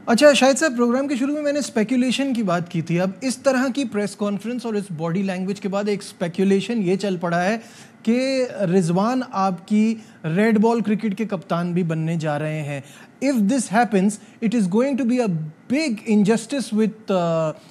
अच्छा शायद साहब, प्रोग्राम के शुरू में मैंने स्पेकुलेशन की बात की थी। अब इस तरह की प्रेस कॉन्फ्रेंस और इस बॉडी लैंग्वेज के बाद एक स्पेकुलेशन ये चल पड़ा है कि रिजवान आपकी रेड बॉल क्रिकेट के कप्तान भी बनने जा रहे हैं। If this happens it is going to be a big injustice with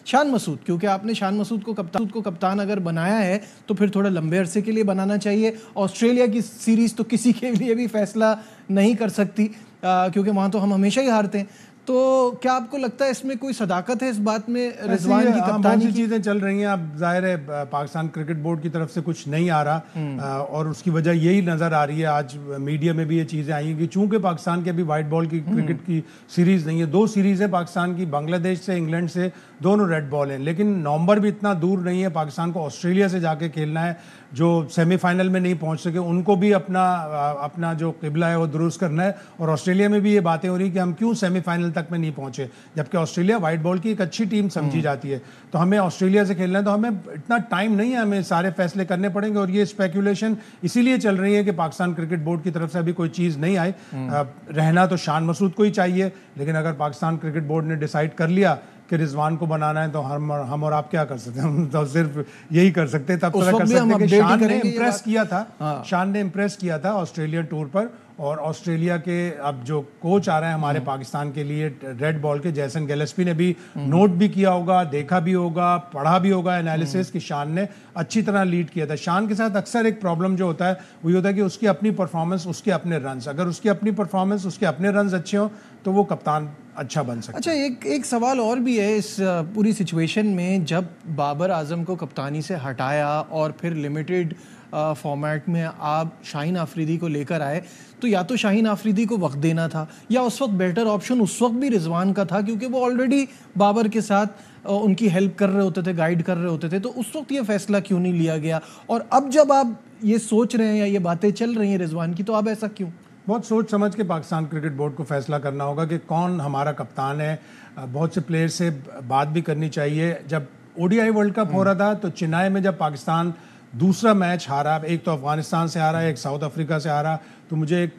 Shan Masood, क्योंकि आपने शान मसूद को कप्तान अगर बनाया है तो फिर थोड़ा लंबे अरसे के लिए बनाना चाहिए। ऑस्ट्रेलिया की सीरीज़ तो किसी के लिए भी फैसला नहीं कर सकती, क्योंकि वहाँ तो हम हमेशा ही हारते हैं। तो क्या आपको लगता है इसमें कोई सदाकत है इस बात में रिजवान की कप्तानी की? चीजें चल रही हैं। अब जाहिर है पाकिस्तान क्रिकेट बोर्ड की तरफ से कुछ नहीं आ रहा, और उसकी वजह यही नजर आ रही है। आज मीडिया में भी ये चीजें आई हैं कि चूंकि पाकिस्तान के अभी वाइट बॉल की क्रिकेट की सीरीज नहीं है, 2 सीरीज है पाकिस्तान की, बांग्लादेश से, इंग्लैंड से, दोनों रेड बॉल हैं। लेकिन नवंबर भी इतना दूर नहीं है, पाकिस्तान को ऑस्ट्रेलिया से जाके खेलना है। जो सेमीफाइनल में नहीं पहुंच सके उनको भी अपना जो किबला है वो दुरुस्त करना है। और ऑस्ट्रेलिया में भी ये बातें हो रही कि हम क्यों सेमीफाइनल तक में नहीं पहुंचे, जबकि ऑस्ट्रेलिया वाइट बॉल की एक अच्छी टीम समझी जाती है। तो हमें ऑस्ट्रेलिया से खेलना है, तो हमें इतना टाइम नहीं है, हमें सारे फैसले करने पड़ेंगे। और ये स्पेकुलेशन इसीलिए चल रही है कि पाकिस्तान क्रिकेट बोर्ड की तरफ से अभी कोई चीज़ नहीं आई। रहना तो शान मसूद को ही चाहिए, लेकिन अगर पाकिस्तान क्रिकेट बोर्ड ने डिसाइड कर लिया कि रिजवान को बनाना है तो हम और आप क्या कर सकते हैं? हम तो सिर्फ यही कर सकते हैं। तब तक कर सकते हैं कि शान ने इम्प्रेस किया था, शान ने इम्प्रेस किया था ऑस्ट्रेलियन टूर पर। और ऑस्ट्रेलिया के अब जो कोच आ रहे हैं हमारे पाकिस्तान के लिए रेड बॉल के, जैसन गिलेस्पी ने भी नोट भी किया होगा, देखा भी होगा, पढ़ा भी होगा एनालिसिस कि शान ने अच्छी तरह लीड किया था। शान के साथ अक्सर एक प्रॉब्लम जो होता है वो ये होता है कि उसकी अपनी परफॉर्मेंस, उसके अपने रन्स, अगर उसकी अपनी परफॉर्मेंस, उसके अपने रन्स अच्छे हों तो वो कप्तान अच्छा बन सकता है। अच्छा, एक सवाल और भी है इस पूरी सिचुएशन में। जब बाबर आजम को कप्तानी से हटाया और फिर लिमिटेड फॉर्मेट में आप शाहीन आफरीदी को लेकर आए, तो या तो शाहीन आफरीदी को वक्त देना था, या उस वक्त बेटर ऑप्शन उस वक्त भी रिजवान का था, क्योंकि वो ऑलरेडी बाबर के साथ उनकी हेल्प कर रहे होते थे, गाइड कर रहे होते थे। तो उस वक्त ये फैसला क्यों नहीं लिया गया? और अब जब आप ये सोच रहे हैं या ये बातें चल रही हैं रिजवान की, तो अब ऐसा क्यों? बहुत सोच समझ के पाकिस्तान क्रिकेट बोर्ड को फैसला करना होगा कि कौन हमारा कप्तान है। बहुत से प्लेयर से बात भी करनी चाहिए। जब ओडीआई वर्ल्ड कप हो रहा था तो चेन्नई में जब पाकिस्तान दूसरा मैच हारा, एक तो अफगानिस्तान से हारा, एक साउथ अफ्रीका से हारा, तो मुझे एक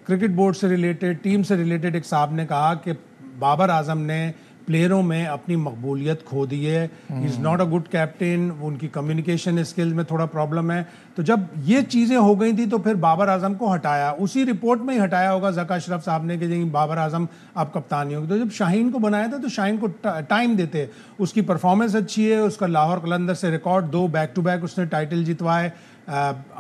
क्रिकेट बोर्ड से रिलेटेड, टीम से रिलेटेड एक साहब ने कहा कि बाबर आजम ने प्लेयरों में अपनी मकबूलियत खो दी है, is not a good captain, उनकी कम्युनिकेशन स्किल्स में थोड़ा प्रॉब्लम है। तो जब ये चीज़ें हो गई थी तो फिर बाबर आजम को हटाया, उसी रिपोर्ट में ही हटाया होगा ज़का अशरफ साहब ने कि बाबर आजम आप कप्तान नहीं होंगे। तो जब शाहीन को बनाया था तो शाहीन को टाइम देते, उसकी परफॉर्मेंस अच्छी है, उसका लाहौर कलंदर से रिकॉर्ड 2 बैक टू बैक उसने टाइटल जितवाए,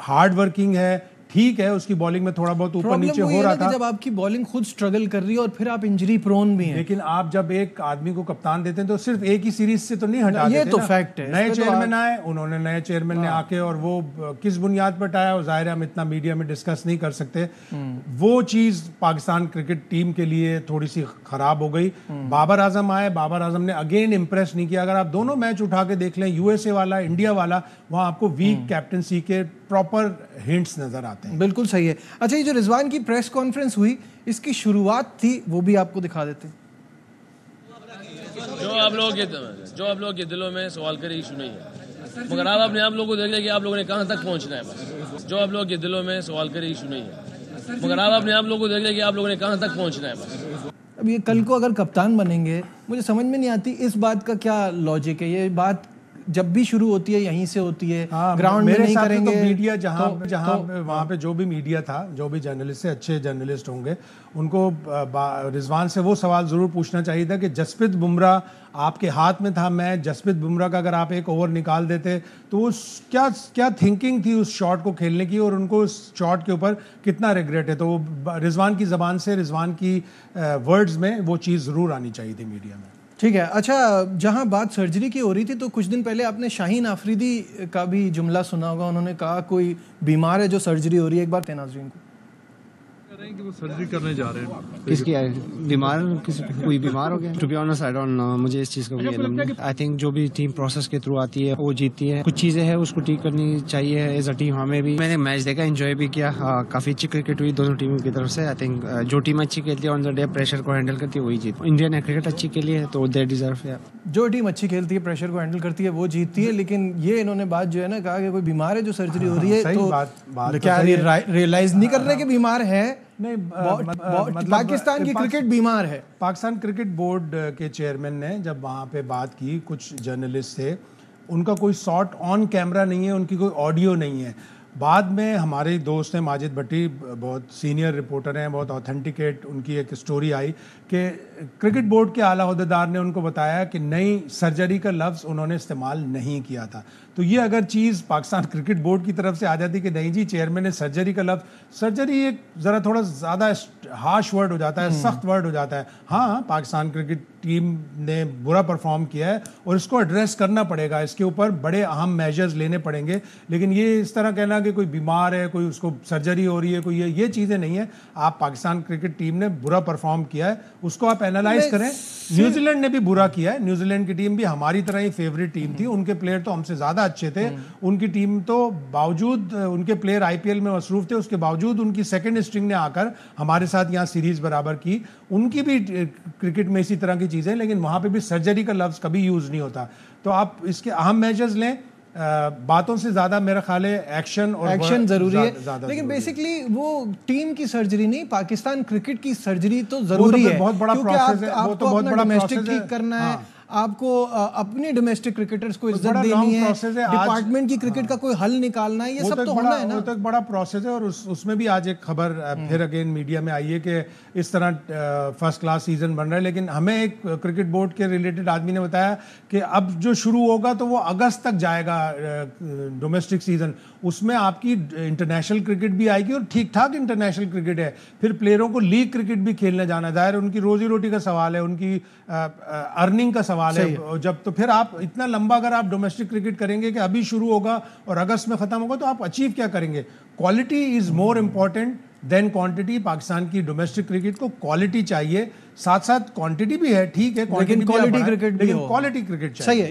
हार्ड वर्किंग है, ठीक है, उसकी बॉलिंग में थोड़ा बहुत ऊपर नीचे हो रहा था। जब आपकी बॉलिंग खुद स्ट्रगल कर रही है और फिर आप इंजरी प्रोन भी हैं। लेकिन आप जब एक आदमी को कप्तान देते हैं तो सिर्फ एक ही सीरीज से तो नहीं हटा देते। ये तो फैक्ट है। नए चेयरमैन आए, उन्होंने नए चेयरमैन ने आके, और वो किस बुनियाद पर आया जाहिर है हम इतना मीडिया में डिस्कस नहीं कर सकते। वो चीज पाकिस्तान क्रिकेट टीम के लिए थोड़ी सी खराब हो गई। बाबर आजम आए, बाबर आजम ने अगेन इंप्रेस नहीं किया। अगर आप दोनों मैच उठा के देख लें, यूएसए वाला, इंडिया वाला, वहां आपको वीक कैप्टनसी के प्रॉपर हिंट्स नजर आते हैं। बिल्कुल सही है। अच्छा, ये जो रिजवान की प्रेस कॉन्फ्रेंस हुई, इसकी शुरुआत थी, वो भी आपको दिखा देते हैं। जो आप लोगों के दिलों में सवाल करे इशू नहीं है, मगर आप अपने आप लोगों को देख लें कि आप लोगों ने कहां तक पहुंचना है। बस जो आप लोगों के दिलों में सवाल करे इशू नहीं है, मगर आप अपने आप लोगों को देख लें कि आप लोगों ने कहां तक पहुंचना है। बस अब ये कल को अगर कप्तान बनेंगे, मुझे समझ में नहीं आती इस बात का क्या लॉजिक है। ये बात जब भी शुरू होती है यहीं से होती है। ग्राउंड में नहीं करेंगे तो मीडिया जहां वहां पे जो भी मीडिया था, जो भी जर्नलिस्ट से अच्छे जर्नलिस्ट होंगे, उनको रिजवान से वो सवाल जरूर पूछना चाहिए था कि जसप्रीत बुमराह आपके हाथ में था मैच, जसप्रीत बुमराह का अगर आप एक ओवर निकाल देते तो उस क्या थिंकिंग थी उस शॉट को खेलने की, और उनको उस शॉट के ऊपर कितना रिग्रेट है। तो वो रिजवान की ज़बान से, रिजवान की वर्ड्स में वो चीज़ ज़रूर आनी चाहिए थी मीडिया में। ठीक है। अच्छा, जहां बात सर्जरी की हो रही थी तो कुछ दिन पहले आपने शाहीन आफरीदी का भी जुमला सुना होगा। उन्होंने कहा कोई बीमार है जो सर्जरी हो रही है। एक बार नाज़रीन को कि वो सर्जरी करने जा रहे हैं। किसकी है? बीमार? कोई बीमार हो गया? To be honest I don't know, मुझे इस चीज़ का कोई इल्म नहीं। आई थिंक जो भी टीम प्रोसेस के थ्रू आती है वो जीतती है। कुछ चीज़ें हैं उसको ठीक करनी चाहिए एज अ टीम। हमें भी, मैंने मैच देखा, एंजॉय भी किया। काफ़ी अच्छी क्रिकेट हुई दोनों टीमों की तरफ से। आई थिंक जो टीम अच्छी खेलती है ऑन द डे, प्रेशर को हैंडल करती है, वही जीती। इंडियन है क्रिकेट अच्छी खेली है तो दे डिजर्व है। जो टीम अच्छी खेलती है, प्रेशर को हैंडल करती है, वो जीतती है। लेकिन ये इन्होंने बात जो है ना, कहा कि कोई बीमार है जो सर्जरी हो रही है, तो क्या रियलाइज नहीं कर रहे कि बीमार है नहीं पाकिस्तान की क्रिकेट बीमार है। पाकिस्तान क्रिकेट बोर्ड के चेयरमैन ने जब वहाँ पे बात की, कुछ जर्नलिस्ट थे, उनका कोई शॉट ऑन कैमरा नहीं है, उनकी कोई ऑडियो नहीं है। बाद में हमारे दोस्त हैं माजिद भट्टी, बहुत सीनियर रिपोर्टर हैं, बहुत ऑथेंटिकेट उनकी एक स्टोरी आई कि क्रिकेट बोर्ड के आला अहदेदार ने उनको बताया कि नई सर्जरी का लफ्ज़ उन्होंने इस्तेमाल नहीं किया था। तो ये अगर चीज़ पाकिस्तान क्रिकेट बोर्ड की तरफ से आ जाती कि नहीं जी चेयरमैन ने सर्जरी का लफ्ज़, सर्जरी एक ज़रा थोड़ा ज़्यादा हार्श वर्ड हो जाता है, सख्त वर्ड हो जाता है। हाँ, पाकिस्तान क्रिकेट टीम ने बुरा परफॉर्म किया है और इसको एड्रेस करना पड़ेगा, इसके ऊपर बड़े अहम मेजर्स लेने पड़ेंगे। लेकिन ये इस तरह कहना कि कोई बीमार है, कोई उसको सर्जरी हो रही है, कोई ये चीज़ें नहीं है। आप पाकिस्तान क्रिकेट टीम ने बुरा परफॉर्म किया है, उसको आप एनालाइज करें। न्यूजीलैंड ने भी बुरा किया है, न्यूजीलैंड की टीम भी हमारी तरह ही फेवरेट टीम थी, उनके प्लेयर तो हमसे ज़्यादा अच्छे थे, उनकी टीम तो बावजूद उनके प्लेयर आईपीएल में मसरूफ थे, उसके बावजूद उनकी सेकंड स्ट्रिंग ने आकर हमारे साथ यहाँ सीरीज बराबर की। उनकी भी क्रिकेट में इसी तरह की चीज़ें, लेकिन वहाँ पे भी सर्जरी का लफ्ज़ कभी यूज़ नहीं होता। तो आप इसके अहम मेजर्स लें, बातों से ज्यादा मेरा ख्याल है एक्शन जरूरी है। लेकिन बेसिकली वो टीम की सर्जरी नहीं, पाकिस्तान क्रिकेट की सर्जरी तो जरूरी है, बहुत बड़ा प्रोसेस है, वो तो बहुत बड़ा डोमेस्टिक ठीक करना है, आपको अपनी डोमेस्टिक क्रिकेटर्स को इज्जत देनी है, डिपार्टमेंट की क्रिकेट का कोई हल निकालना है, ये सब तो होना है ना। वो तो एक बड़ा प्रोसेस है। और उसमें भी आज एक खबर फिर अगेन मीडिया में आई है कि इस तरह फर्स्ट क्लास सीजन बन रहा है। लेकिन हमें एक क्रिकेट बोर्ड के रिलेटेड आदमी ने बताया कि अब जो शुरू होगा तो वो अगस्त तक जाएगा डोमेस्टिक सीजन, उसमें आपकी इंटरनेशनल क्रिकेट भी आएगी और ठीक ठाक इंटरनेशनल क्रिकेट है। फिर प्लेयरों को लीग क्रिकेट भी खेलने जाना, जाहिर है उनकी रोजी रोटी का सवाल है, उनकी अर्निंग का सवाल है। जब तो फिर आप इतना लंबा अगर आप डोमेस्टिक क्रिकेट करेंगे कि अभी शुरू होगा और अगस्त में खत्म होगा, तो आप अचीव क्या करेंगे? Quality is more important than quantity. Pakistan की डोमेस्टिक क्रिकेट को क्वालिटी चाहिए, साथ साथ क्वांटिटी भी है, ठीक है, लेकिन क्वालिटी क्रिकेट चाहिए।